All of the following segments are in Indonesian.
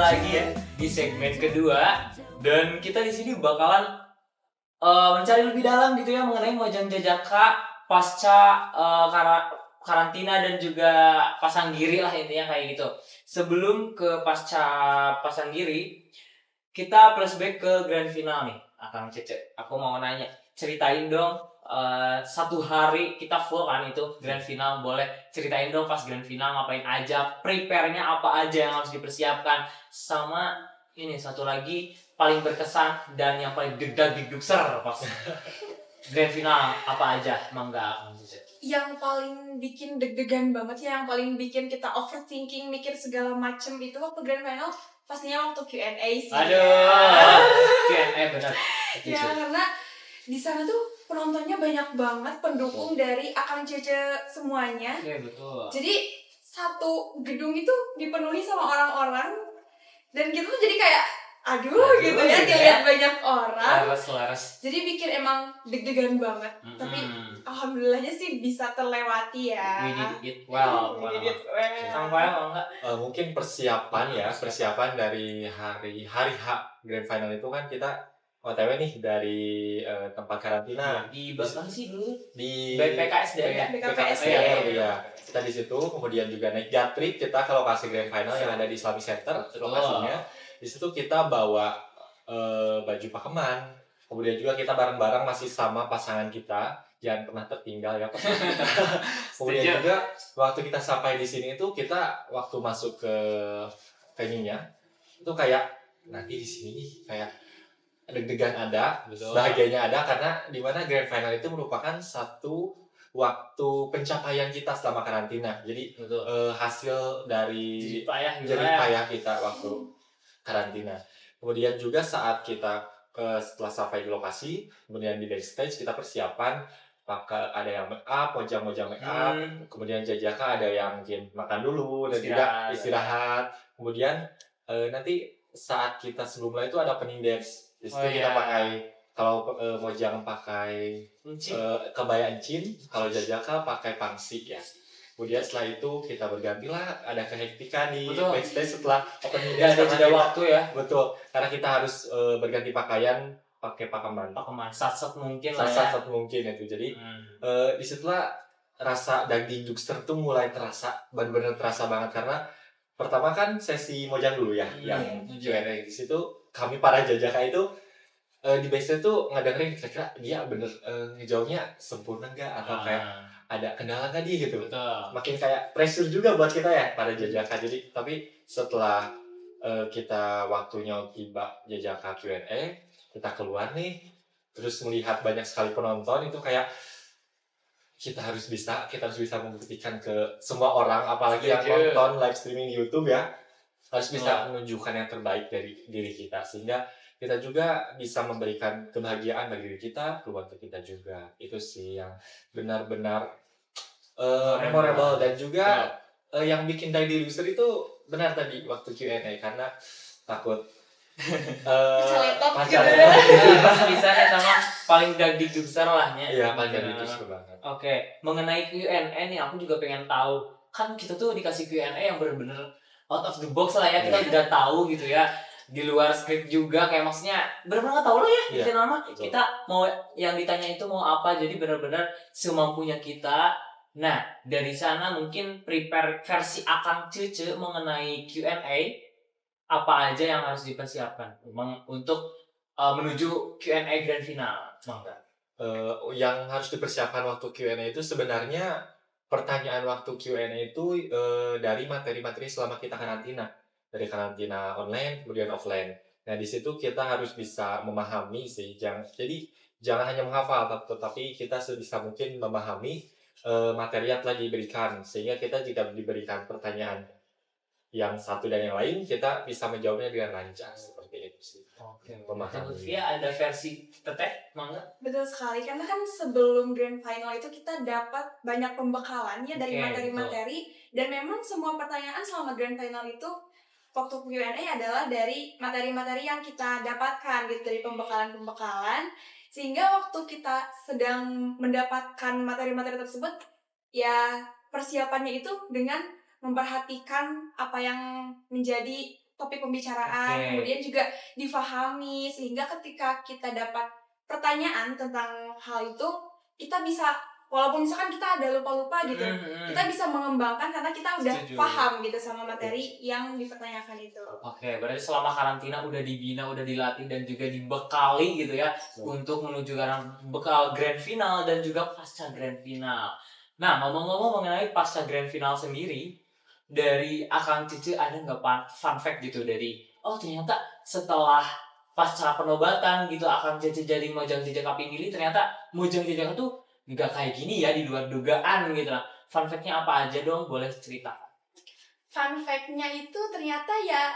lagi ya di segmen kedua dan kita di sini bakalan mencari lebih dalam gitu ya mengenai Mojang Jajaka pasca karantina dan juga Pasanggiri lah intinya kayak gitu. Sebelum ke pasca Pasanggiri, kita flashback ke grand final nih, Akang Cece. Aku mau nanya, ceritain dong satu hari kita full kan itu grand final, boleh ceritain dong pas grand final ngapain aja, prepare-nya apa aja yang harus dipersiapkan, sama ini satu lagi paling berkesan dan yang paling deg-deg digdugser pas grand final apa aja, mangga Akang Cece. Yang paling bikin deg-degan banget ya, yang paling bikin kita overthinking, mikir segala macem itu waktu grand final pastinya waktu Q&A sih. Aduh, Q&A benar. Ya karena di sana tuh penontonnya banyak banget, pendukung dari Akang Cece semuanya. Iya betul. Jadi satu gedung itu dipenuhi sama orang-orang dan kita tuh jadi kayak aduh gitu ya dilihat banyak orang. Laras. Jadi bikin emang deg-degan banget. Tapi alhamdulillahnya sih bisa terlewati ya. We did it well. Sampai enggak? Mungkin persiapan dari hari H Grand Final itu kan kita OTW nih dari tempat karantina. Di mana sih dulu? Di BPKSDM. BKSDM ya. Kita di situ, kemudian juga naik Gatrik kita ke lokasi Grand Final yang ada di Islamic Center lokasinya. Di situ kita bawa baju pakeman. Kemudian juga kita bareng-bareng masih sama pasangan kita. Jangan pernah tertinggal ya. Kemudian juga waktu kita sampai di sini itu kita waktu masuk ke venue-nya itu kayak nanti di sini nih kayak deg-degan ada, bahagianya ada karena di mana Grand Final itu merupakan satu waktu pencapaian kita selama karantina. Jadi hasil dari jerih payah kita waktu karantina. Kemudian juga saat kita setelah sampai di lokasi, kemudian di backstage kita persiapan, maka ada yang make up, Mojang make up, kemudian Jajaka ada yang makan dulu dan juga istirahat. Kemudian nanti saat kita sebelum mulai itu ada opening dance. Di situ kita pakai, kalau Mojang pakai kebaya encin, kalau Jajaka pakai pangsi ya. Kemudian setelah itu kita bergantilah, ada kehektikan di backstage setelah opening dance. Ada jeda waktu ya. Betul, karena kita harus berganti pakaian, pakai pakeman sat mungkin itu. Jadi disitulah rasa daging jukster tuh mulai terasa, benar-benar terasa banget karena pertama kan sesi Mojang dulu ya, yang Q&A di situ kami para Jajaka itu di backstage tuh ngedengerin kira-kira dia bener ngejawabnya sempurna nggak atau kayak ada kendala nggak dia gitu. Makin kayak pressure juga buat kita ya para Jajaka. Jadi tapi setelah kita waktunya tiba Jajaka Q&A, kita keluar nih terus melihat banyak sekali penonton itu kayak kita harus bisa membuktikan ke semua orang, apalagi yang nonton live streaming di YouTube ya, harus bisa menunjukkan yang terbaik dari diri kita sehingga kita juga bisa memberikan kebahagiaan bagi diri kita, keluarga kita juga. Itu sih yang benar-benar memorable dan juga yang bikin daging user itu benar tadi waktu Q&A karena takut Pacaletot pas bisa sama paling daging besar lahnya. Iya, paling daging besar banget. Oke, mengenai Q&A nih aku juga pengen tahu. Kan kita tuh dikasih Q&A yang benar-benar out of the box lah ya. Kita udah tahu gitu ya. Di luar skrip juga kayak maksudnya benar-benar nggak tahu lah ya gitu nama. Kita mau yang ditanya itu mau apa, jadi benar-benar semampunya kita. Nah, dari sana mungkin prepare versi Akang Cece mengenai Q&A apa aja yang harus dipersiapkan untuk menuju Q&A grand final, Mangga? Yang harus dipersiapkan waktu Q&A itu sebenarnya pertanyaan waktu Q&A itu dari materi-materi selama kita karantina, dari karantina online kemudian offline. Nah di situ kita harus bisa memahami sih, jadi jangan hanya menghafal, tetapi kita sebisa mungkin memahami materi yang telah diberikan sehingga kita jika diberikan pertanyaan yang satu dan yang lain kita bisa menjawabnya dengan lancar seperti itu sih. Memahami. Via ada versi Teteh, Mangga? Betul sekali, karena kan sebelum grand final itu kita dapat banyak pembekalan ya dari materi-materi dan memang semua pertanyaan selama grand final itu waktu Q&A adalah dari materi-materi yang kita dapatkan gitu, dari pembekalan-pembekalan, sehingga waktu kita sedang mendapatkan materi-materi tersebut ya persiapannya itu dengan memperhatikan apa yang menjadi topik pembicaraan, Oke. kemudian juga difahami sehingga ketika kita dapat pertanyaan tentang hal itu, kita bisa walaupun misalkan kita ada lupa-lupa gitu, kita bisa mengembangkan karena kita udah Setuju. paham gitu sama materi yang dipertanyakan itu. Oke, berarti selama karantina udah dibina, udah dilatih dan juga dibekali gitu ya untuk menuju ke arah bekal grand final dan juga pasca grand final. Nah, ngomong-ngomong mengenai pasca grand final sendiri, dari Akang Cici ada nggak fun fact gitu dari ternyata setelah pasca penobatan gitu Akang Cici jadi Mojang Jejaka Pinggili, ternyata Mojang Jejaka tuh nggak kayak gini ya, di luar dugaan gitu lah. Fun fact-nya apa aja dong, boleh cerita? Fun fact-nya itu ternyata ya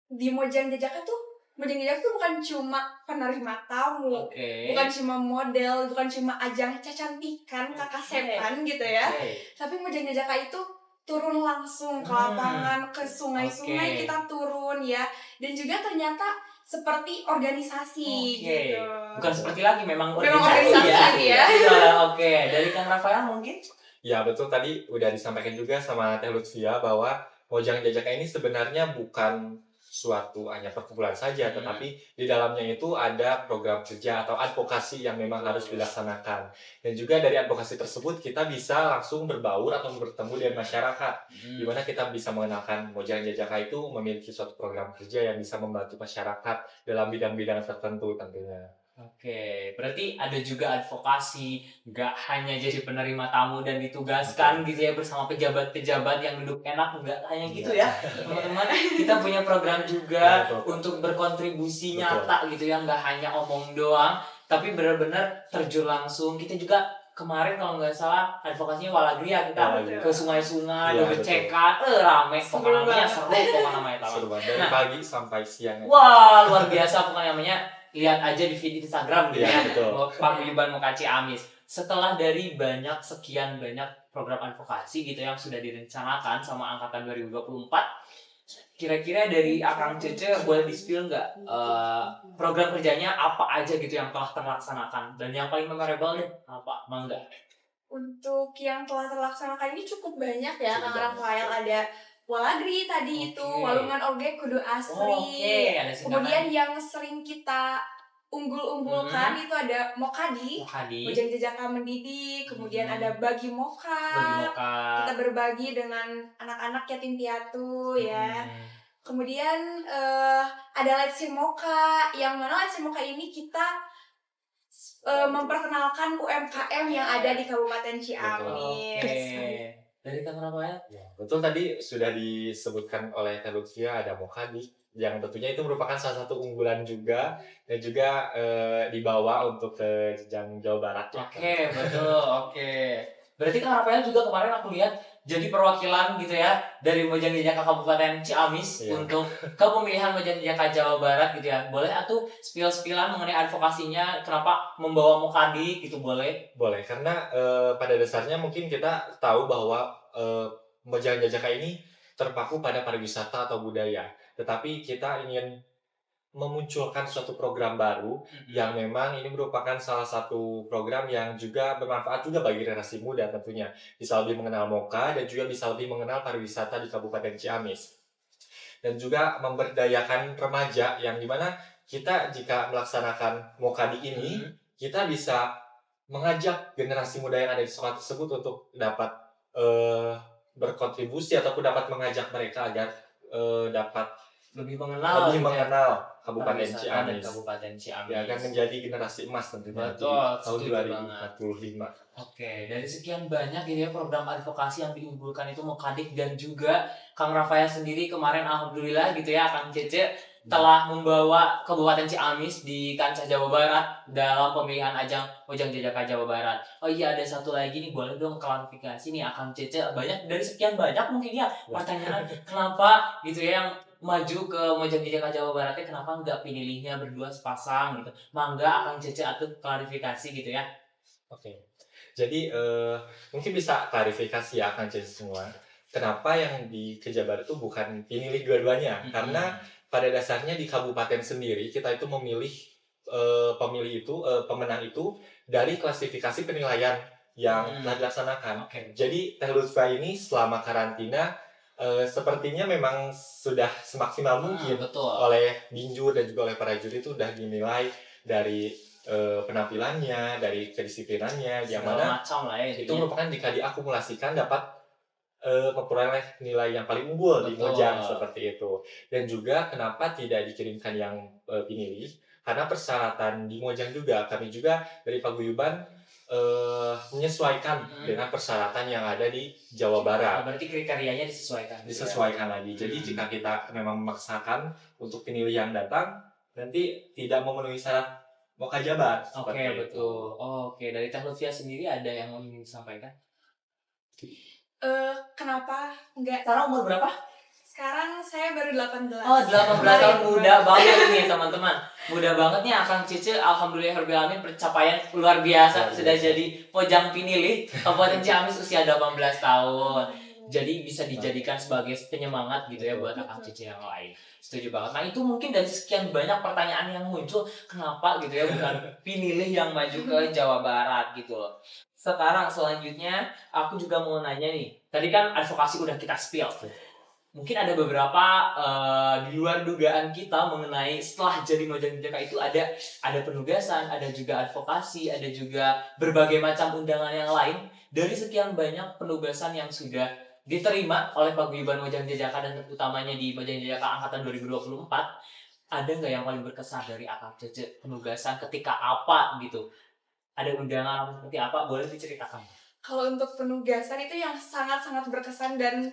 di Mojang Jejaka tuh bukan cuma penerima tamu, Oke. bukan cuma model, bukan cuma ajang kecantikan, kakak sepan gitu ya. Oke. Tapi Mojang Jejaka itu turun langsung ke lapangan, ke sungai-sungai Oke. kita turun ya. Dan juga ternyata seperti organisasi gitu. Bukan seperti lagi, memang Memang organisasi organisasi ya. Iya, oke. Dari Kang Rafael mungkin? Ya betul, tadi udah disampaikan juga sama Teh Lutfia bahwa Mojang Jajaka ini sebenarnya bukan suatu hanya perkumpulan saja, tetapi di dalamnya itu ada program kerja atau advokasi yang memang harus dilaksanakan. Dan juga dari advokasi tersebut kita bisa langsung berbaur atau bertemu dengan masyarakat, di mana kita bisa mengenalkan Mojang Jajaka itu memiliki suatu program kerja yang bisa membantu masyarakat dalam bidang-bidang tertentu tentunya. Oke, berarti ada juga advokasi, nggak hanya jadi penerima tamu dan ditugaskan gitu ya bersama pejabat-pejabat yang duduk enak, nggak hanya gitu ya teman-teman. Kita punya program juga untuk berkontribusi nyata gitu ya, nggak hanya omong doang, tapi benar-benar terjun langsung. Kita juga kemarin kalau nggak salah advokasinya Walagria, kita ke sungai-sungai, beceka, rame, pokoknya namanya seru, pokoknya namanya Seru banget dari pagi sampai siang. Wah, luar biasa pokoknya namanya. Lihat aja di feed Instagram gitu ya, Paguyuban Muka Ciamis. Setelah dari sekian banyak program advokasi gitu yang sudah direncanakan sama angkatan 2024, kira-kira dari Akang Cece boleh di-spill nggak program kerjanya apa aja gitu yang telah terlaksanakan dan yang paling memorable deh apa, mangga? Untuk yang telah terlaksanakan ini cukup banyak ya, Kang Rafael. Ada Walagri tadi itu, Walungan Oge Kudu Asri. Kemudian yang sering kita unggul-unggulkan itu ada Mokadi, Mojang Jejaka Mendidik. Kemudian ada Bagi Moka. Kita berbagi dengan anak-anak yatim piatu ya. Kemudian ada Let's See Moka, yang mana Let's See Moka ini kita memperkenalkan UMKM yang ada di Kabupaten Ciamis. Dari Kang Rafael? Ya, betul, tadi sudah disebutkan oleh Teh Lutfia ada Mokadi yang tentunya itu merupakan salah satu unggulan juga dan juga dibawa untuk ke jenjang Jawa Barat. Oke, betul. Berarti Kang Rafael juga kemarin aku lihat jadi perwakilan gitu ya dari Mojang Jejaka Kabupaten Ciamis untuk kepemilihan Mojang Jejaka Jawa Barat gitu ya. Boleh atuh spill-spillan mengenai advokasinya kenapa membawa Mokadi gitu, boleh? Boleh, karena pada dasarnya mungkin kita tahu bahwa Mojang Jejaka ini terpaku pada pariwisata atau budaya, tetapi kita ingin memunculkan suatu program baru yang memang ini merupakan salah satu program yang juga bermanfaat juga bagi generasi muda tentunya. Bisa lebih mengenal Moka dan juga bisa lebih mengenal pariwisata di Kabupaten Ciamis. Dan juga memberdayakan remaja yang dimana kita jika melaksanakan Mokadi ini, kita bisa mengajak generasi muda yang ada di sekolah tersebut untuk dapat berkontribusi ataupun dapat mengajak mereka agar dapat lebih mengenal Kabupaten Ciamis. Ya, akan menjadi generasi emas tentunya di tahun 2045. Oke, dari sekian banyak ini ya program advokasi yang diunggulkan itu Mokadik dan juga Kang Rafael sendiri kemarin alhamdulillah gitu ya Kang Cece telah membawa Kabupaten Ciamis di kancah Jawa Barat dalam pemilihan ajang Mojang Jejaka Jawa Barat. Oh iya, ada satu lagi nih, boleh dong klarifikasi nih Kang Cece, banyak dari sekian banyak mungkin ya pertanyaan kenapa gitu ya yang maju ke Mojang Jejaka Jawa Baratnya, kenapa nggak pilihnya berdua sepasang gitu? Mangga Akang Cece atau klarifikasi gitu ya. Oke. Jadi mungkin bisa klarifikasi ya Akang Cece semua. Kenapa yang di Kejabar itu bukan pilih dua-duanya? Karena pada dasarnya di kabupaten sendiri kita itu memilih pemenang itu dari klasifikasi penilaian yang telah dilaksanakan. Jadi Teh Lutfia ini selama karantina sepertinya memang sudah semaksimal mungkin Betul. oleh Binjur dan juga oleh para juri itu udah dinilai dari penampilannya, dari kedisiplinannya, yang Segala mana macam lah ya itu intinya. merupakan jika diakumulasikan dapat memperoleh nilai yang paling unggul di Betul. Mojang seperti itu. Dan juga kenapa tidak dikirimkan yang pinilih, karena persyaratan di Mojang juga kami juga dari paguyuban menyesuaikan dengan persyaratan yang ada di Jawa Barat. Berarti kriterianya disesuaikan. Disesuaikan lagi. Jadi jika kita memang memaksakan untuk pinilih yang datang, nanti tidak memenuhi syarat Moka Jabar. Oke, seperti itu. betul. Oke, dari Teh Lutfia sendiri ada yang mau ingin disampaikan? Kenapa enggak? Sekarang umur berapa? Sekarang saya baru 18. Oh, 18 tahun, muda banget nih teman-teman. Muda banget nih Akang Cice, alhamdulillahirobbilalamin, pencapaian luar biasa. Sudah jadi Mojang Pinilih Kabupaten Ciamis usia 18 tahun. Jadi bisa dijadikan sebagai penyemangat gitu ya buat Akang Cice yang lain. Setuju banget. Nah itu mungkin dari sekian banyak pertanyaan yang muncul, kenapa gitu ya bukan Pinilih yang maju ke Jawa Barat gitu loh. Sekarang selanjutnya aku juga mau nanya nih. Tadi kan advokasi udah kita spill. Mungkin ada beberapa di luar dugaan kita mengenai setelah jadi Mojang Jaka itu ada penugasan, ada juga advokasi, ada juga berbagai macam undangan yang lain. Dari sekian banyak penugasan yang sudah diterima oleh Paguyuban Mojang Jajaka dan utamanya di Mojang Jajaka angkatan 2024, ada nggak yang paling berkesan dari Akang Cece penugasan ketika apa gitu? Ada undangan seperti apa? Boleh diceritakan? Kalau untuk penugasan itu yang sangat-sangat berkesan dan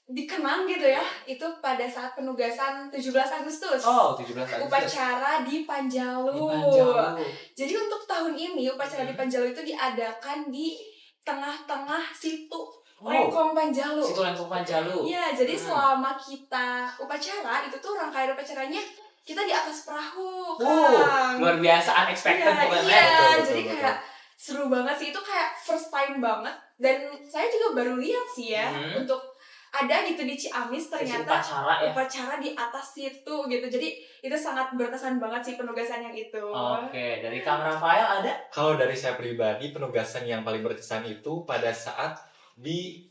dikenang gitu ya, itu pada saat penugasan 17 Agustus. Oh, 17 Agustus. Upacara di Panjalu. Di Panjalu. Jadi untuk tahun ini upacara di Panjalu itu diadakan di tengah-tengah situ Lengkong Panjalu. Situ Lengkong Panjalu. Iya, jadi selama kita upacara itu tuh rangkaian upacaranya kita di atas perahu, Kang. Luar biasa, unexpected pokoknya. Iya, jadi kayak seru banget sih, itu kayak first time banget. Dan saya juga baru lihat sih ya, untuk ada gitu di Ciamis ternyata upacara di atas situ gitu. Jadi itu sangat berkesan banget sih penugasan yang itu. Oke, dari Kang Rafael ada? Kalau dari saya pribadi, penugasan yang paling berkesan itu pada saat di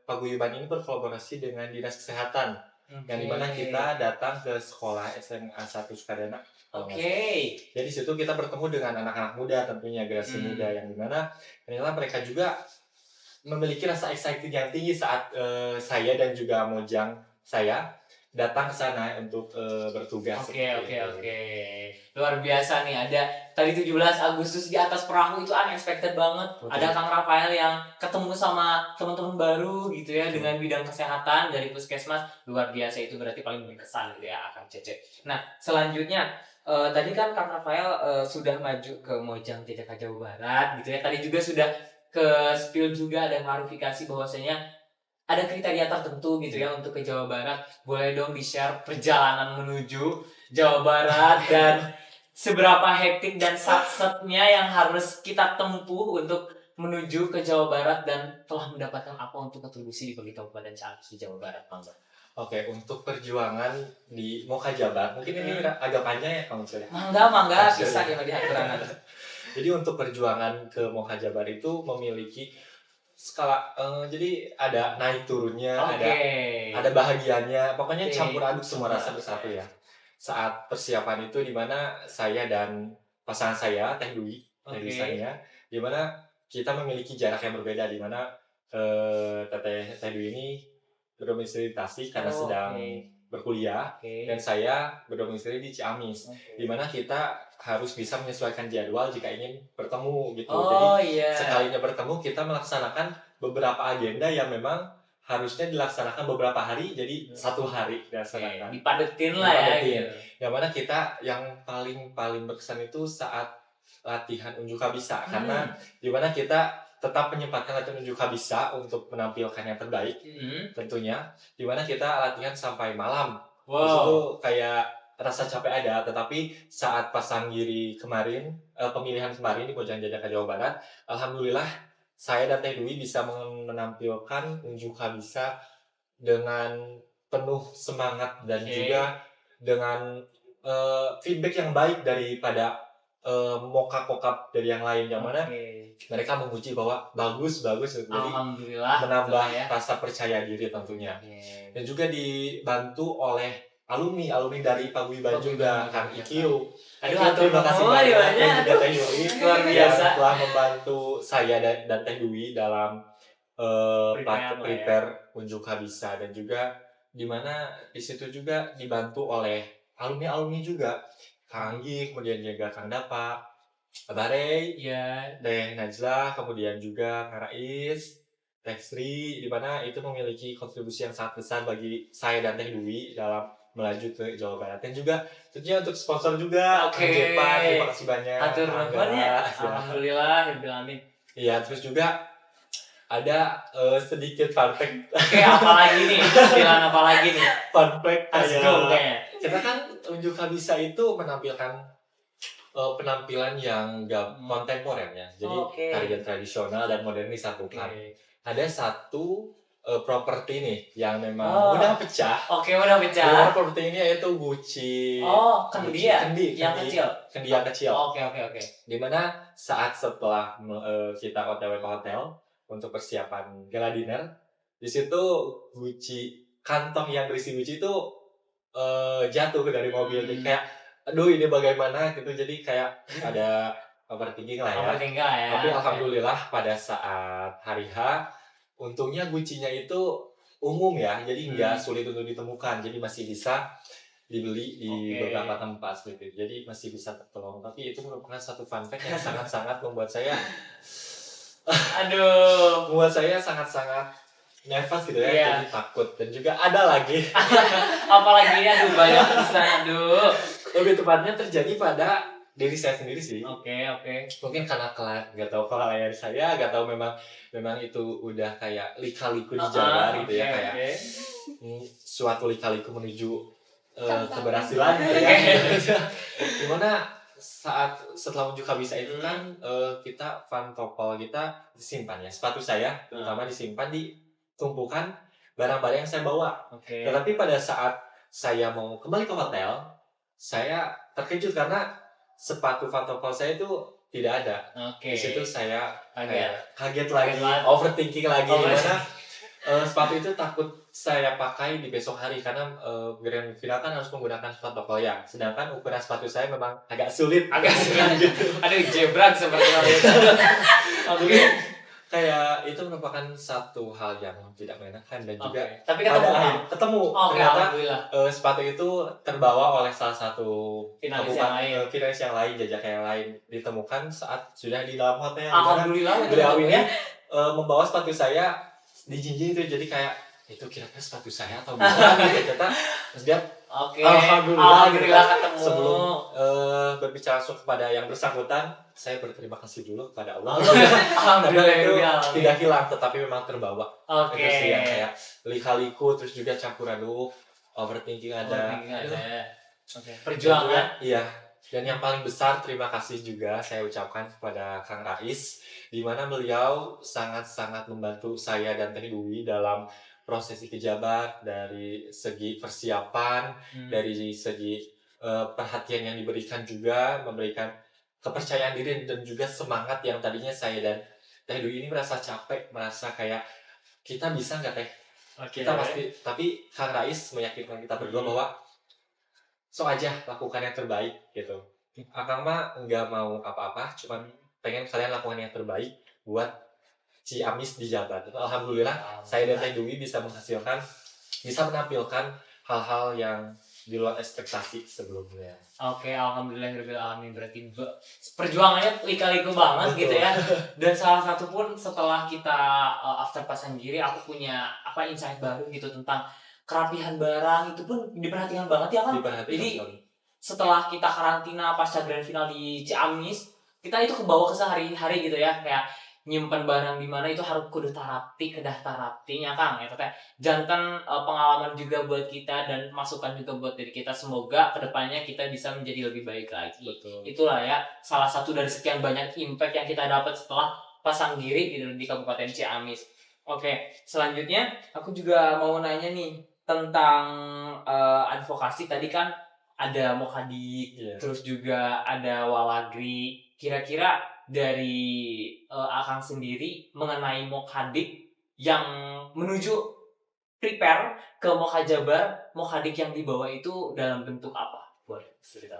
paguyuban ini berkolaborasi dengan Dinas Kesehatan. Yang dimana kita datang ke sekolah SMA 1 Sukadana. Jadi situ kita bertemu dengan anak-anak muda, tentunya generasi muda, yang dimana inilah mereka juga memiliki rasa excited yang tinggi saat saya dan juga Mojang saya datang ke sana untuk bertugas. Oke. Luar biasa nih, ada tadi 17 Agustus di atas perahu itu unexpected banget. Betul. Ada Kang Rafael yang ketemu sama teman-teman baru gitu ya dengan bidang kesehatan dari Puskesmas. Luar biasa, itu berarti paling berkesan gitu ya Kang Cece. Nah, selanjutnya tadi kan Kang Rafael sudah maju ke Mojang Jajaka Jawa Barat gitu ya. Tadi juga sudah ke spill juga dan klarifikasi bahwasanya ada kriteria tertentu gitu ya untuk ke Jawa Barat. Boleh dong di-share perjalanan menuju Jawa Barat dan seberapa hektik dan satsetnya yang harus kita tempuh untuk menuju ke Jawa Barat dan telah mendapatkan apa untuk kontribusi di Kabupaten Ciamis di Jawa Barat, Bang? Oke, untuk perjuangan di Moka Jabar, mungkin ini agak panjang ya Kang Ucil. Mangga, bisa ya diaturan. Jadi untuk perjuangan ke Moka Jabar itu memiliki skala, jadi ada naik turunnya, ada bahagianya, pokoknya campur aduk semua rasa bersatu ya. Saat persiapan itu dimana saya dan pasangan saya, Teh Dwi, saya, dimana kita memiliki jarak yang berbeda, dimana Teh Dwi ini berdomisili di Tasik karena sedang berkuliah, dan saya berdomisili di Ciamis, dimana kita harus bisa menyesuaikan jadwal jika ingin bertemu gitu. Jadi sekalinya bertemu kita melaksanakan beberapa agenda yang memang harusnya dilaksanakan beberapa hari, jadi satu hari dilaksanakan. Dipadetin lah ya. Gitu. Yang mana kita yang paling berkesan itu saat latihan unjuk kabisa, karena dimana kita tetap menyempatkan latihan unjuk kabisa untuk menampilkan yang terbaik, tentunya. Dimana kita latihan sampai malam. Itu kayak rasa capek ada, tetapi saat pasang giri kemarin, pemilihan kemarin di Mojang Jajaka Jawa Barat, alhamdulillah saya dan Teh Dwi bisa menampilkan unjuk kabisa dengan penuh semangat dan juga dengan feedback yang baik daripada mokap-mokap dari yang lain, yang mana mereka memuji bahwa bagus. Jadi Alhamdulillah. menambah betul ya. rasa percaya diri tentunya. Oke. Dan juga dibantu oleh alumni dari Paguyuban juga, Kang Ikyu. Aduh, Terima kasih banyak dan juga Teh Dwi luar yang biasa. telah membantu saya dan Teh Dwi dalam prepare unjuk habisa, dan juga di mana di situ juga dibantu oleh alumni juga, Kang Anggi, kemudian juga Kang Dapa, Barey, Iya. Teh Najla, kemudian juga Kang Rais, Teh Sri, di mana itu memiliki kontribusi yang sangat besar bagi saya dan Teh Dwi dalam melaju ke Jawa Barat. Dan juga tentunya untuk sponsor juga, Oke. Jepan, terima kasih banyak. Hatur nuhun ya. Ya. Alhamdulillah, rabbil alamin. Iya, terus juga ada sedikit fun fact. Oke, apalagi nih? Istilah apalagi nih? Fun fact Let's go kayak kayaknya. kita kan unjuk habisa itu menampilkan penampilan yang kontemporer ya. Jadi Oke. tarian tradisional dan modern disatukan. Oke. Ada satu properti nih yang memang Oh. udah pecah. Oke, udah pecah. Properti ini yaitu Gucci. Oh, kendi ya? Kendi Yang kecil. Kendi yang kecil. Oke. Dimana saat setelah kita OTW ke hotel untuk persiapan gala dinner, di situ Gucci, kantong yang berisi Gucci itu jatuh dari mobil. Jadi kayak aduh ini bagaimana gitu, jadi kayak ada overthinking lah ya. Overthinking lah ya. Tapi alhamdulillah pada saat hari H, untungnya Gucci-nya itu umum ya, jadi nggak sulit untuk ditemukan, jadi masih bisa dibeli di beberapa tempat seperti itu, jadi masih bisa tertolong. Tapi itu merupakan satu fun fact yang sangat-sangat membuat saya membuat saya sangat-sangat nervous gitu ya, Iya. jadi takut. Dan juga ada lagi Apalagi aduh banyak pisan aduh. lebih tepatnya terjadi pada diri saya sendiri sih. Oke. Mungkin karena nggak tahu kelalaian saya, nggak tahu memang itu udah kayak lika-liku di jalan gitu ya, kayak suatu lika-liku menuju keberhasilan gitu ya. Dimana setelah unjuk habisa itu kan kita protokol kita disimpan ya, sepatu saya terutama disimpan di tumpukan barang-barang yang saya bawa. Tetapi pada saat saya mau kembali ke hotel, saya terkejut karena sepatu protokol saya itu tidak ada. Di situ saya kaget lagi, overthinking lagi, dimana sepatu itu takut saya pakai di besok hari karena grand final kan harus menggunakan protokol ya. Sedangkan ukuran sepatu saya memang agak sulit. Gitu. Aduh, jebrak seperti itu. Oke. Kayak itu merupakan satu hal yang tidak menyenangkan, dan juga tapi ketemu. Ternyata sepatu itu terbawa oleh salah satu finalis yang lain, jajak yang lain, ditemukan saat sudah di dalam hotel. Alhamdulillah beliau ini membawa sepatu saya di jinjing itu, jadi kayak itu kira-kira sepatu saya atau bukan gitu. Ternyata dia alhamdulillah ketemu. Sebelum berbicara langsung kepada yang bersangkutan, saya berterima kasih dulu kepada Allah. Alhamdulillah itu tidak hilang, tetapi memang terbawa. Itu sih yang kayak lika-liku, terus juga campur aduk, overthinking ada. Perjuangan. Iya. Dan yang paling besar terima kasih juga saya ucapkan kepada Kang Rais, di mana beliau sangat-sangat membantu saya dan Teh Dwi dalam prosesi pejabat, dari segi persiapan, dari segi perhatian yang diberikan, juga memberikan kepercayaan diri dan juga semangat yang tadinya saya dan Teh Dwi ini merasa capek, merasa kayak kita bisa nggak Teh? Kita pasti. Tapi Kang Rais meyakinkan kita berdua bahwa sok aja lakukan yang terbaik gitu. Akang mah nggak mau apa-apa, cuman pengen kalian lakukan yang terbaik buat Ciamis di Jabar. Alhamdulillah saya dan Teh Dwi bisa menampilkan hal-hal yang di luar ekspektasi sebelumnya. Alhamdulillah alamin. Berarti perjuangannya lika-liku banget. Betul. Gitu ya. Dan salah satu pun setelah kita after pasang diri, aku punya insight baru gitu tentang kerapihan barang, itu pun diperhatikan banget ya kan. Jadi setelah kita karantina pasca grand final di Ciamis, kita itu kebawa ke sehari-hari gitu ya, kayak nyimpen barang di mana itu harus kudu kedah taraptinya Kang. Itu teh jantan pengalaman juga buat kita dan masukan juga buat diri kita. Semoga kedepannya kita bisa menjadi lebih baik lagi. Betul. Itulah ya salah satu dari sekian banyak impact yang kita dapat setelah pasang diri di Kabupaten Ciamis. Oke, selanjutnya aku juga mau nanya nih tentang advokasi. Tadi kan ada Mokadik, terus juga ada Walagri. Kira-kira dari Akang sendiri mengenai Mokhadik yang menuju prepare ke Mokha Jabar, Mokhadik yang dibawa itu dalam bentuk apa? Boleh cerita.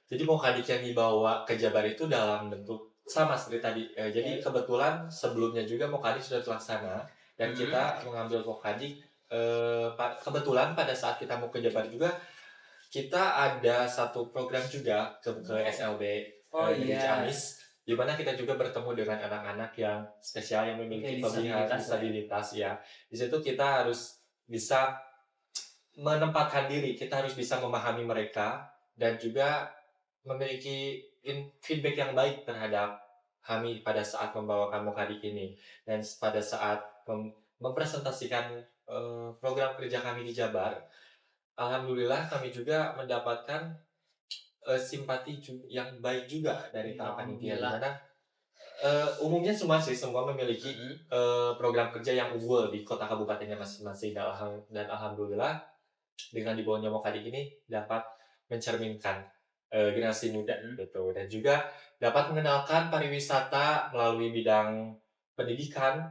Jadi Mokhadik yang dibawa ke Jabar itu dalam bentuk sama seperti tadi. Jadi kebetulan sebelumnya juga Mokhadik sudah terlaksana dan kita mengambil Mokhadik kebetulan pada saat kita mau ke Jabar juga kita ada satu program juga ke SLB di Ciamis, di mana kita juga bertemu dengan anak-anak yang spesial yang memiliki kelebihan disabilitas ya. Di situ kita harus bisa menempatkan diri, kita harus bisa memahami mereka dan juga memiliki feedback yang baik terhadap kami pada saat membawakan Mokhadik ini dan pada saat mempresentasikan program kerja kami di Jabar. Alhamdulillah kami juga mendapatkan simpati yang baik juga dari para panitia, karena umumnya semua memiliki program kerja yang unggul di kota kabupatennya masing-masing dan alhamdulillah dengan dibawanya Mokhadik ini dapat mencerminkan generasi muda gitu, dan juga dapat mengenalkan pariwisata melalui bidang pendidikan.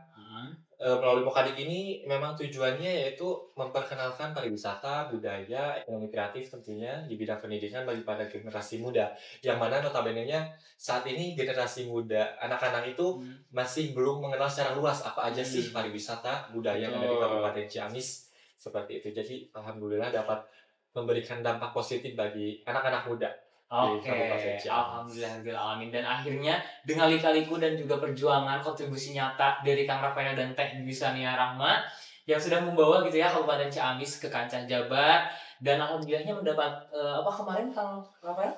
Melalui Mokhadik ini memang tujuannya yaitu memperkenalkan pariwisata, budaya, ekonomi kreatif tentunya di bidang pendidikan bagi pada generasi muda. Yang mana notabene-nya saat ini generasi muda, anak-anak itu masih belum mengenal secara luas apa aja sih pariwisata, budaya yang ada di Kabupaten Ciamis. Seperti itu. Jadi alhamdulillah dapat memberikan dampak positif bagi anak-anak muda. Oke, alhamdulillah. Dan akhirnya dengan lika-liku dan juga perjuangan kontribusi nyata dari Kang Rafael dan Teh Dwi Sania Rahma yang sudah membawa gitu ya Kabupaten Ciamis ke kancah Jabar, dan alhamdulillahnya mendapat apa kemarin Kang Rafael?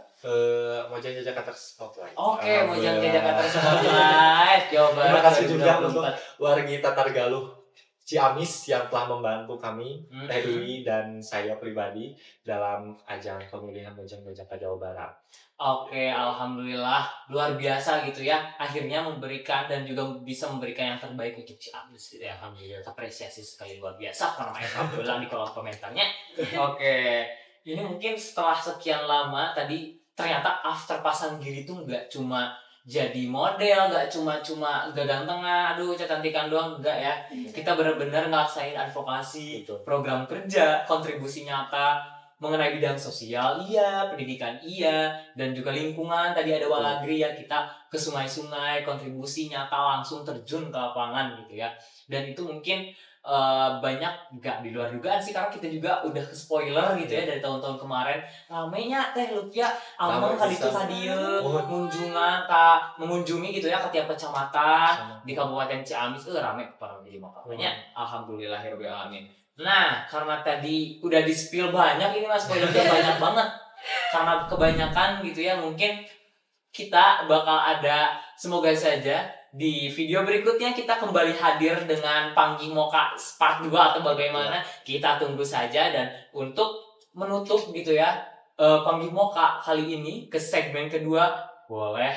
Mojang Jakarta Spotlight. Oke, Mojang Jakarta Spotlight. Jawa Barat. Terima kasih juga untuk wargi Tatargaluh Ciamis yang telah membantu kami, Teh Dwi dan saya pribadi dalam ajang pemilihan Mojang Jakarta Jawa Barat. Oke, alhamdulillah luar biasa gitu ya. Akhirnya memberikan dan juga bisa memberikan yang terbaik untuk Ciamis gitu ya. Alhamdulillah, apresiasi sekali luar biasa karena alhamdulillah di kolom komentarnya. Oke, ini mungkin setelah sekian lama tadi ternyata after pasang giri itu nggak cuma jadi model, gak cuma gak gantengan, aduh kecantikan doang, enggak ya. Kita benar-benar ngelaksain advokasi, program kerja, kontribusi nyata mengenai bidang sosial iya, pendidikan iya, dan juga lingkungan. Tadi ada Walagri ya, kita ke sungai-sungai, kontribusi nyata langsung terjun ke lapangan gitu ya. Dan itu mungkin banyak nggak di luar dugaan sih, karena kita juga udah ke spoiler gitu ya dari tahun-tahun kemarin. Ramenya Teh Lutfia Amang kali itu tadi mengunjungi gitu ya ke tiap kecamatan di Kabupaten Ciamis, rame parah jadi makanya alhamdulillahirabbil alamin. Nah, karena tadi udah di-spill banyak ini Mas, spoilernya banyak banget. Karena kebanyakan gitu ya, mungkin kita bakal ada, semoga saja di video berikutnya kita kembali hadir dengan Panggih Mokha part 2 atau bagaimana, kita tunggu saja. Dan untuk menutup gitu ya Panggih Mokha kali ini ke segmen kedua, boleh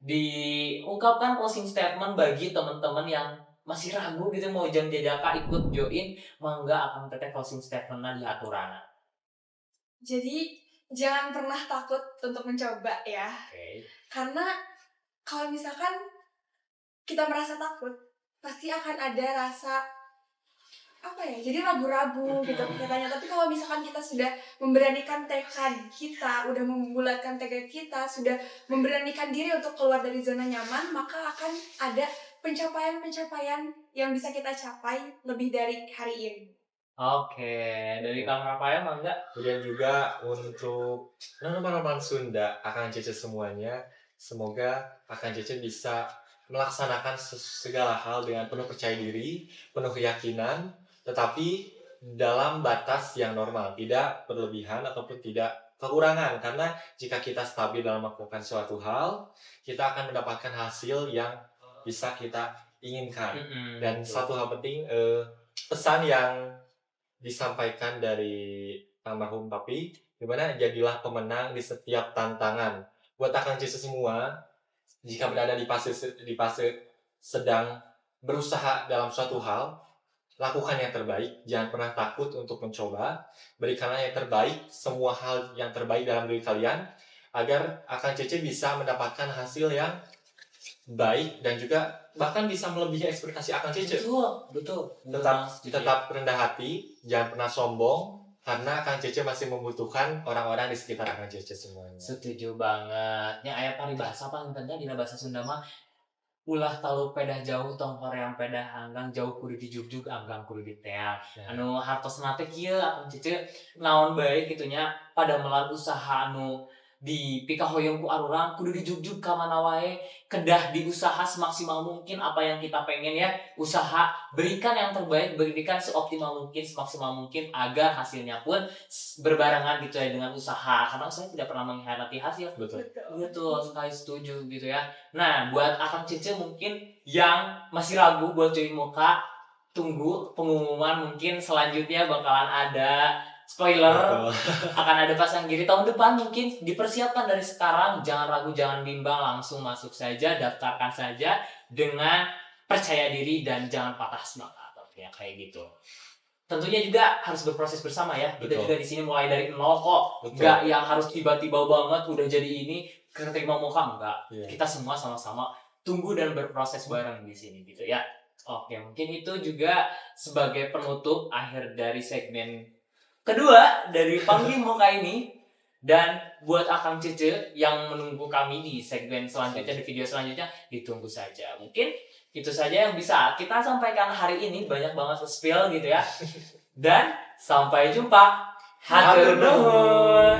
diungkapkan closing statement bagi teman-teman yang masih ragu gitu mau jaka ikut join, mangga akan teteh closing statement di aturan. Jadi jangan pernah takut untuk mencoba ya. Karena kalau misalkan kita merasa takut, pasti akan ada rasa apa ya, jadi ragu-ragu gitu katanya. Tapi kalau misalkan kita sudah memberanikan tekad kita, udah membulatkan tekad kita, sudah memberanikan diri untuk keluar dari zona nyaman, maka akan ada pencapaian-pencapaian yang bisa kita capai lebih dari hari ini. Oke, dari Kang Rafael mangga. Kemudian juga untuk teman-teman Sunda, Akang Cece semuanya, semoga Akang Cece bisa melaksanakan segala hal dengan penuh percaya diri, penuh keyakinan, tetapi dalam batas yang normal, tidak berlebihan ataupun tidak kekurangan. Karena jika kita stabil dalam melakukan suatu hal, kita akan mendapatkan hasil yang bisa kita inginkan. Dan satu hal penting, pesan yang disampaikan dari almarhum Papi, dimana jadilah pemenang di setiap tantangan. Buat Akang Cece semua, jika berada di fase sedang berusaha dalam suatu hal, lakukan yang terbaik, jangan pernah takut untuk mencoba, berikanlah yang terbaik, semua hal yang terbaik dalam diri kalian, agar Akang Cece bisa mendapatkan hasil yang baik dan juga bahkan bisa melebihi ekspektasi Akang Cece. Betul. Tetap rendah hati, jangan pernah sombong, karena Kang Cece masih membutuhkan orang-orang di sekitar Kang Cece semuanya. Setuju banget. Nya aya paribasa panggentna dina bahasa Sunda mah ulah talu pedah jauh tong hoream pedah hanggang jauh kudu dijugjug anggang kudu diteang. Ya. Anu hartosna teh kieu Akang Cece naon bae kitu nya pada melan usaha anu di pikahoyong ku arurang kudu dijugjug ka mana wae, kedah diusaha semaksimal mungkin apa yang kita pengen ya, usaha berikan yang terbaik, berikan seoptimal mungkin, semaksimal mungkin agar hasilnya pun berbarengan gitu ya dengan usaha, karena usaha tidak pernah mengkhianati hasil. Betul. Betul, sekali setuju gitu ya. Nah, buat Akang Cece mungkin yang masih ragu buat join Moka, tunggu pengumuman mungkin selanjutnya bakalan ada spoiler. Betul. Akan ada pasang giri tahun depan, mungkin dipersiapkan dari sekarang. Jangan ragu, jangan bimbang, langsung masuk saja, daftarkan saja dengan percaya diri dan jangan patah semangat, ya kayak gitu. Tentunya juga harus berproses bersama ya. Kita Betul. juga di sini mulai dari nol kok. Betul. Nggak yang harus tiba-tiba banget udah jadi ini keterima Moka, enggak. Iya. Kita semua sama-sama tunggu dan berproses bareng di sini gitu ya. Oke, mungkin itu juga sebagai penutup akhir dari segmen kedua dari Panggil Moka ini. Dan buat Akang Cece yang menunggu kami di segmen selanjutnya, di video selanjutnya, ditunggu saja. Mungkin itu saja yang bisa kita sampaikan hari ini. Banyak banget spill gitu ya. Dan sampai jumpa. Hatur nuhun.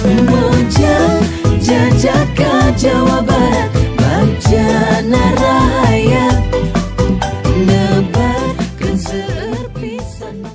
Mojang Jajaka Jawa Barat Marjana Raya Nebar Keser pisan